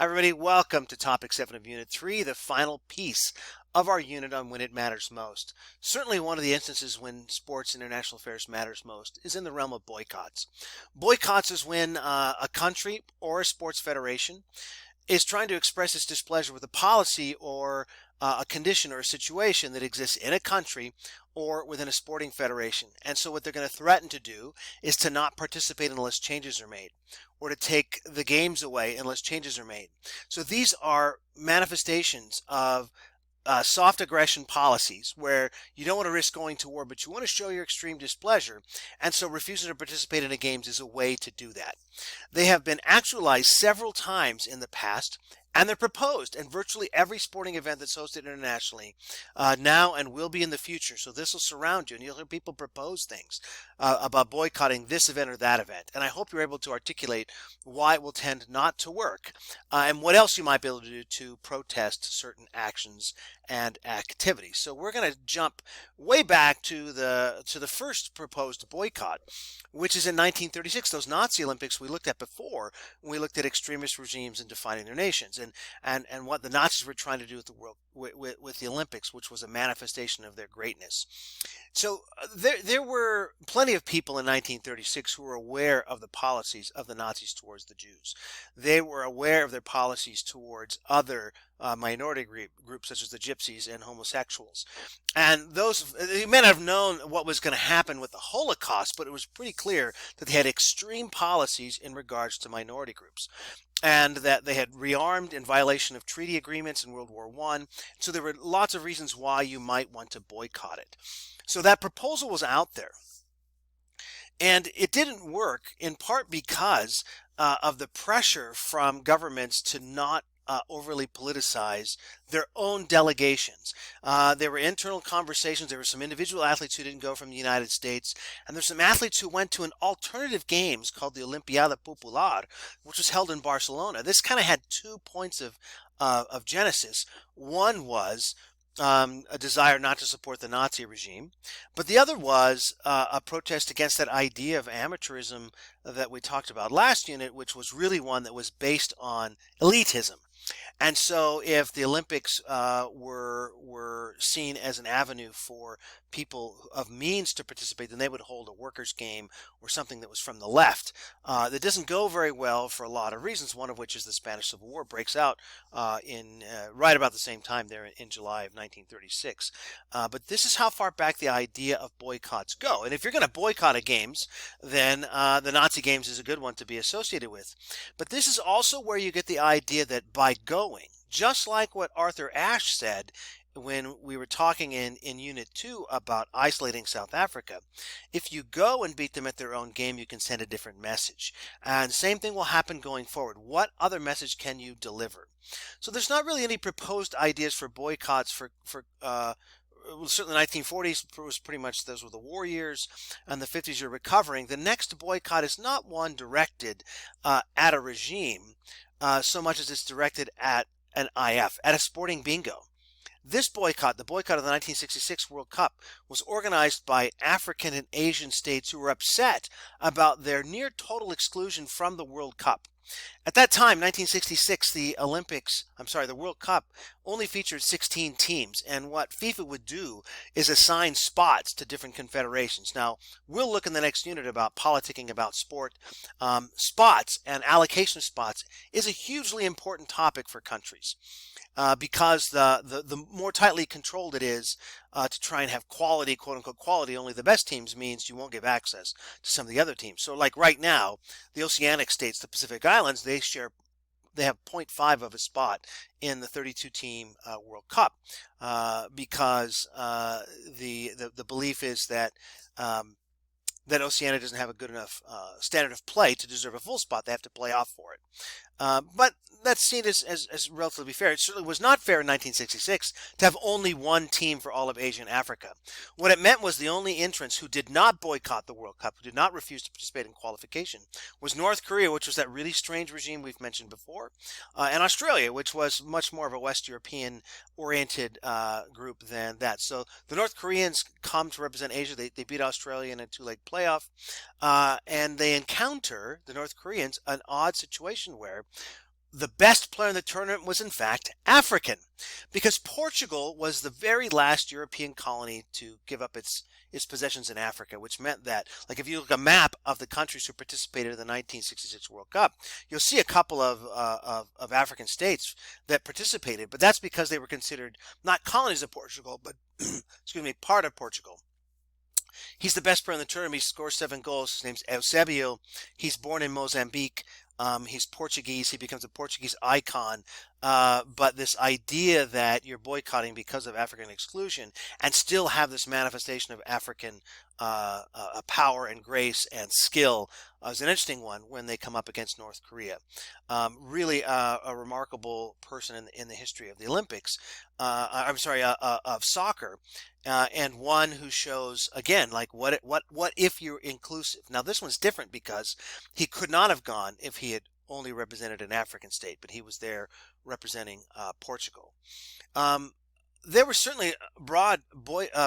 Everybody, welcome to Topic 7 of Unit 3, the final piece of our unit on when it matters most. Certainly one of the instances when sports and international affairs matters most is in the realm of boycotts. Boycotts is when a country or a sports federation is trying to express its displeasure with a policy or a condition or a situation that exists in a country or within a sporting federation. And so what they're going to threaten to do is to not participate unless changes are made, or to take the games away unless changes are made. So these are manifestations of soft aggression policies where you don't want to risk going to war, but you want to show your extreme displeasure. And so refusing to participate in the games is a way to do that. They have been actualized several times in the past, and they're proposed in virtually every sporting event that's hosted internationally now and will be in the future. So this will surround you, and you'll hear people propose things about boycotting this event or that event. And I hope you're able to articulate why it will tend not to work and what else you might be able to do to protest certain actions and activities. So we're going to jump way back to the first proposed boycott, which is in 1936, those Nazi Olympics we looked at before when we looked at extremist regimes and defining their nations, and what the Nazis were trying to do with the world with the Olympics, which was a manifestation of their greatness. So there were plenty of people in 1936 who were aware of the policies of the Nazis towards the Jews. They were aware of their policies towards other minority groups such as the gypsies and homosexuals. And those, you may not have known what was going to happen with the Holocaust, but it was pretty clear that they had extreme policies in regards to minority groups, and that they had rearmed in violation of treaty agreements in World War I. So there were lots of reasons why you might want to boycott it. So that proposal was out there. And it didn't work in part because of the pressure from governments to not overly politicize their own delegations. There were internal conversations. There were some individual athletes who didn't go from the United States. And there's some athletes who went to an alternative games called the Olimpiada Popular, which was held in Barcelona. This kind of had 2 points of genesis. One was a desire not to support the Nazi regime, but the other was a protest against that idea of amateurism that we talked about last unit, which was really one that was based on elitism. And so if the Olympics were seen as an avenue for people of means to participate, then they would hold a workers' game or something that was from the left. That doesn't go very well for a lot of reasons, one of which is the Spanish Civil War breaks out in right about the same time there in July of 1936. But this is how far back the idea of boycotts go. And if you're going to boycott a games, then the Nazi games is a good one to be associated with. But this is also where you get the idea that by going, just like what Arthur Ashe said when we were talking in Unit 2 about isolating South Africa, if you go and beat them at their own game, you can send a different message. And the same thing will happen going forward. What other message can you deliver? So there's not really any proposed ideas for boycotts certainly the 1940s was pretty much, those were the war years, and the 50s you're recovering. The next boycott is not one directed at a regime so much as it's directed at an IF, at a sporting bingo. This boycott, the boycott of the 1966 World Cup, was organized by African and Asian states who were upset about their near total exclusion from the World Cup. At that time, 1966, the World Cup only featured 16 teams, and what FIFA would do is assign spots to different confederations. Now, we'll look in the next unit about politicking about sport. Spots and allocation of spots is a hugely important topic for countries. Because the more tightly controlled it is to try and have quality, quote unquote quality, only the best teams means you won't give access to some of the other teams. So like right now, the Oceanic states, the Pacific Islands, they have 0.5 of a spot in the 32 team World Cup because the belief is that that Oceania doesn't have a good enough standard of play to deserve a full spot. They have to play off for it. But that's seen as relatively fair. It certainly was not fair in 1966 to have only one team for all of Asia and Africa. What it meant was the only entrants who did not boycott the World Cup, who did not refuse to participate in qualification, was North Korea, which was that really strange regime we've mentioned before, and Australia, which was much more of a West European oriented group than that. So the North Koreans come to represent Asia. They beat Australia in a two-leg playoff, and they encounter, the North Koreans, an odd situation where the best player in the tournament was in fact African, because Portugal was the very last European colony to give up its possessions in Africa, which meant that, like, if you look at a map of the countries who participated in the 1966 World Cup, you'll see a couple of African states that participated, but that's because they were considered not colonies of Portugal, but excuse me, part of Portugal. He's the best player in the tournament. He scores 7 goals. His name's Eusebio. He's born in Mozambique. He's Portuguese. He becomes a Portuguese icon. But this idea that you're boycotting because of African exclusion and still have this manifestation of African power and grace and skill is an interesting one when they come up against North Korea. Really a remarkable person in the history of the Olympics. I'm sorry, of soccer. And one who shows, again, like, what if you're inclusive? Now, this one's different because he could not have gone if he had only represented an African state, but he was there representing Portugal. There were certainly broad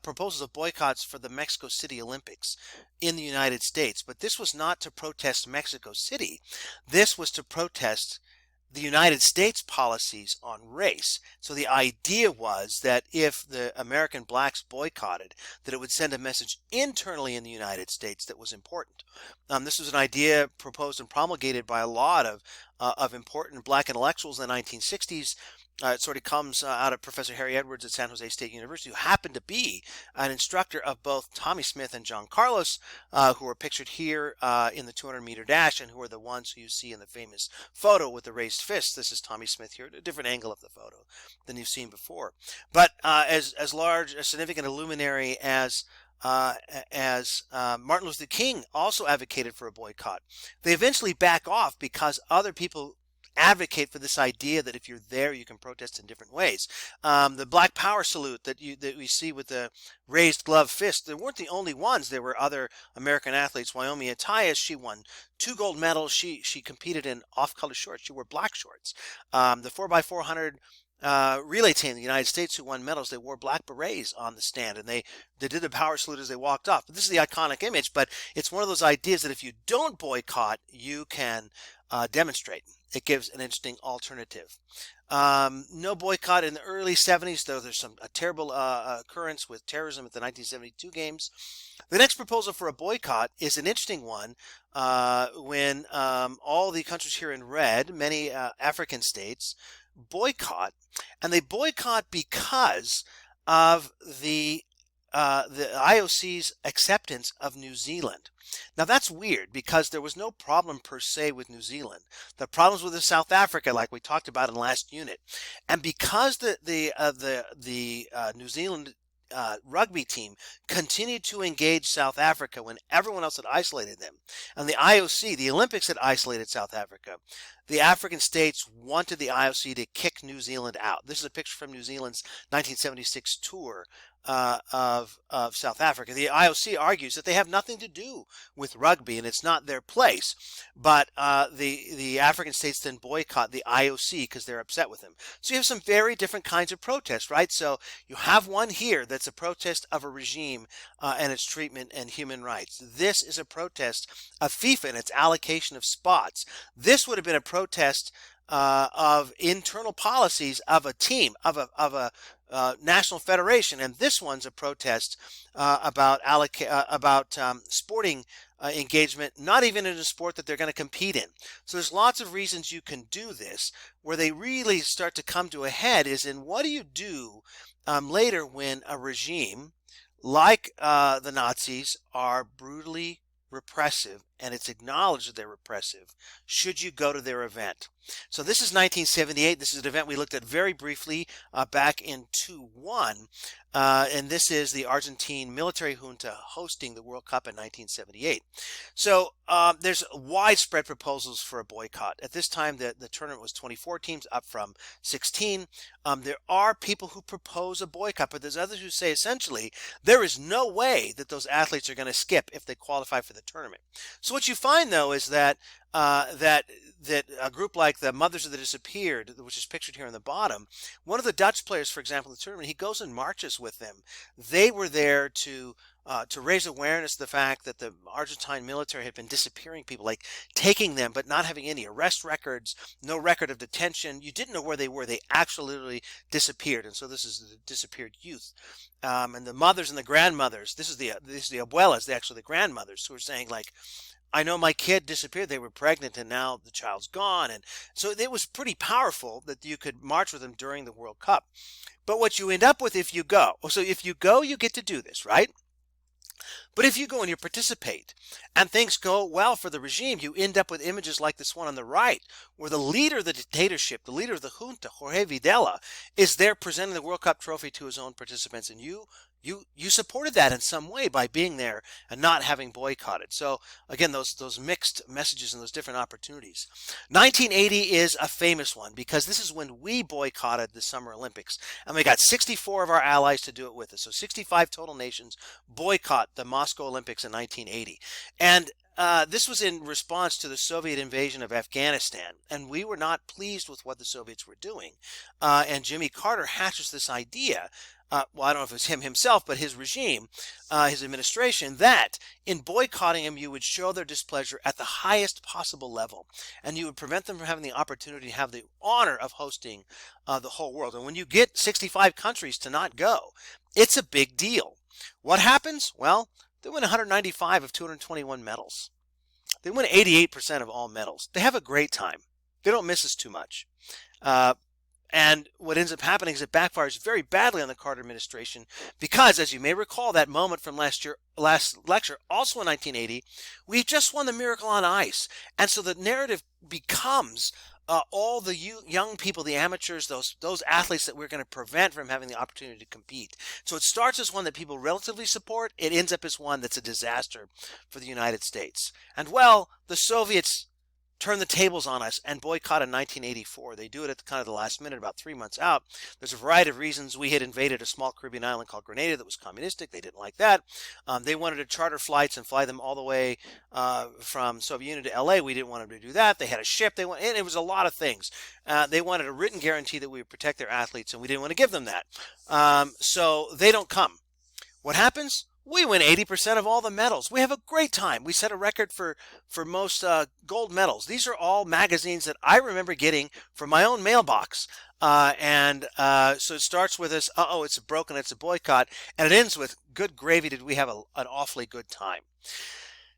proposals of boycotts for the Mexico City Olympics in the United States, but this was not to protest Mexico City. This was to protest the United States policies on race. So the idea was that if the American blacks boycotted, that it would send a message internally in the United States that was important. This was an idea proposed and promulgated by a lot of important black intellectuals in the 1960s. It sort of comes out of Professor Harry Edwards at San Jose State University, who happened to be an instructor of both Tommie Smith and John Carlos, who are pictured here in the 200-meter dash, and who are the ones who you see in the famous photo with the raised fist. This is Tommie Smith here, a different angle of the photo than you've seen before. But as large, a significant a luminary as Martin Luther King also advocated for a boycott. They eventually back off because other people advocate for this idea that if you're there, you can protest in different ways. The Black Power salute that we see with the raised glove fist, they weren't the only ones. There were other American athletes. Wyoming Attias, she won 2 gold medals. She competed in off-color shorts. She wore black shorts. The 4x400 relay team in the United States who won medals, they wore black berets on the stand, and they did the power salute as they walked off. But this is the iconic image, but it's one of those ideas that if you don't boycott, you can demonstrate. It gives an interesting alternative. No boycott in the early 70s, though there's a terrible occurrence with terrorism at the 1972 games. The next proposal for a boycott is an interesting one when all the countries here in red, many African states, boycott, and they boycott because of the IOC's acceptance of New Zealand. Now that's weird because there was no problem per se with New Zealand. The problems with South Africa, like we talked about in the last unit, and because the New Zealand rugby team continued to engage South Africa when everyone else had isolated them, and the IOC, the Olympics, had isolated South Africa. The African states wanted the IOC to kick New Zealand out. This is a picture from New Zealand's 1976 tour of South Africa. The IOC argues that they have nothing to do with rugby and it's not their place. But the African states then boycott the IOC because they're upset with them. So you have some very different kinds of protests, right? So you have one here that's a protest of a regime and its treatment and human rights. This is a protest of FIFA and its allocation of spots. This would have been a protest of internal policies of a team, of a national federation, and this one's a protest about sporting engagement, not even in a sport that they're going to compete in. So there's lots of reasons you can do this. Where they really start to come to a head is in what do you do later when a regime like the Nazis are brutally repressive, and it's acknowledged that they're repressive. Should you go to their event? So this is 1978. This is an event we looked at very briefly back in 2-1. And this is the Argentine military junta hosting the World Cup in 1978. So there's widespread proposals for a boycott. At this time, the tournament was 24 teams, up from 16. There are people who propose a boycott, but there's others who say essentially there is no way that those athletes are going to skip if they qualify for the tournament. So what you find, though, is that that a group like the Mothers of the Disappeared, which is pictured here on the bottom, one of the Dutch players, for example, in the tournament, he goes and marches with them. They were there to to raise awareness of the fact that the Argentine military had been disappearing people, like taking them but not having any arrest records, no record of detention. You didn't know where they were. They actually literally disappeared. And so this is the disappeared youth. And the mothers and the grandmothers, this is the abuelas, actually the grandmothers, who are saying, like, I know my kid disappeared. They were pregnant and now the child's gone. And so it was pretty powerful that you could march with them during the World Cup. But what you end up with if you go, so if you go, you get to do this, right? But if you go and you participate and things go well for the regime, you end up with images like this one on the right, where the leader of the dictatorship, the leader of the junta, Jorge Videla, is there presenting the World Cup trophy to his own participants. And you supported that in some way by being there and not having boycotted. So again, those mixed messages and those different opportunities. 1980 is a famous one because this is when we boycotted the Summer Olympics, and we got 64 of our allies to do it with us. So 65 total nations boycott the Moscow Olympics in 1980. And this was in response to the Soviet invasion of Afghanistan, and we were not pleased with what the Soviets were doing. And Jimmy Carter hatches this idea, well, I don't know if it was him himself, but his regime, his administration, that in boycotting him, you would show their displeasure at the highest possible level, and you would prevent them from having the opportunity to have the honor of hosting the whole world. And when you get 65 countries to not go, it's a big deal. What happens? Well, they win 195 of 221 medals. They win 88% of all medals. They have a great time. They don't miss us too much. And what ends up happening is it backfires very badly on the Carter administration because, as you may recall, that moment from last lecture, also in 1980, we just won the Miracle on Ice. And so the narrative becomes all the young people, the amateurs, those athletes that we're going to prevent from having the opportunity to compete. So it starts as one that people relatively support. It ends up as one that's a disaster for the United States. And, well, the Soviets turn the tables on us and boycott in 1984. They do it at kind of the last minute, about 3 months out. There's a variety of reasons. We had invaded a small Caribbean island called Grenada that was communistic. They didn't like that. They wanted to charter flights and fly them all the way from Soviet Union to LA. We didn't want them to do that. They had a ship. And it was a lot of things. They wanted a written guarantee that we would protect their athletes, and we didn't want to give them that. So they don't come. What happens? We win 80% of all the medals. We have a great time. We set a record for most gold medals. These are all magazines that I remember getting from my own mailbox. So it starts with this, uh-oh, it's broken, it's a boycott. And it ends with, good gravy, did we have an awfully good time.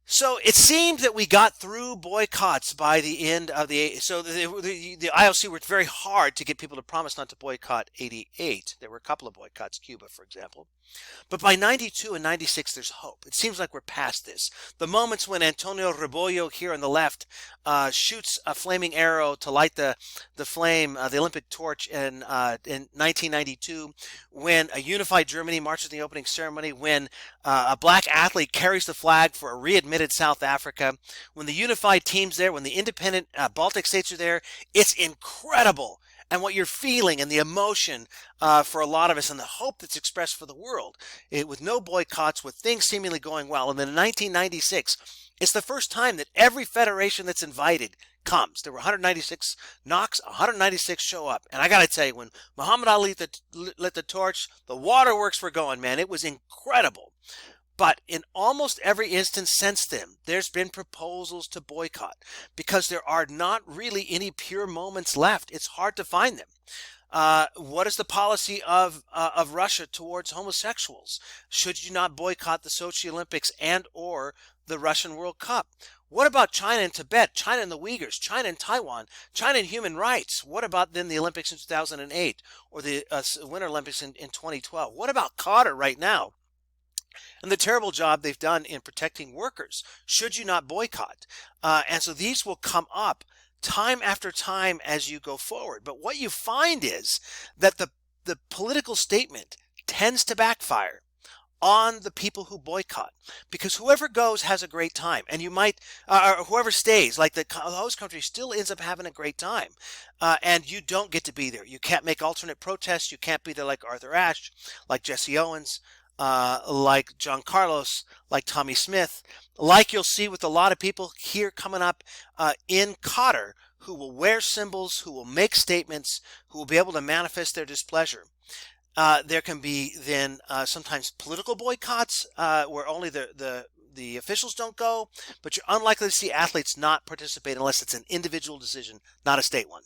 So it seemed that we got through boycotts by the end of the IOC worked very hard to get people to promise not to boycott 88. There were a couple of boycotts, Cuba, for example. But by 92 and 96, there's hope. It seems like we're past this. The moments when Antonio Rebollo here on the left shoots a flaming arrow to light the flame, the Olympic torch in 1992, when a unified Germany marches in the opening ceremony, when a black athlete carries the flag for a readmitted South Africa, when the unified team's there, when the independent Baltic states are there, it's incredible. And what you're feeling and the emotion for a lot of us and the hope that's expressed for the world, with no boycotts, with things seemingly going well. And then in 1996, it's the first time that every federation that's invited comes. There were 196 knocks, 196 show up. And I got to tell you, when Muhammad Ali lit the torch, the waterworks were going, man. It was incredible. But in almost every instance since then, there's been proposals to boycott because there are not really any pure moments left. It's hard to find them. What is the policy of Russia towards homosexuals? Should you not boycott the Sochi Olympics and or the Russian World Cup? What about China and Tibet, China and the Uyghurs, China and Taiwan, China and human rights? What about then the Olympics in 2008 or the Winter Olympics in 2012? What about Qatar right now? And the terrible job they've done in protecting workers? Should you not boycott? And so these will come up time after time as you go forward. But what you find is that the political statement tends to backfire on the people who boycott, because whoever goes has a great time, and you might, or whoever stays, like the host country, still ends up having a great time, and you don't get to be there. You can't make alternate protests. You can't be there like Arthur Ashe, like Jesse Owens, like John Carlos, like Tommy Smith, like you'll see with a lot of people here coming up in Qatar, who will wear symbols, who will make statements, who will be able to manifest their displeasure. There can be then sometimes political boycotts where only the officials don't go, but you're unlikely to see athletes not participate unless it's an individual decision, not a state one.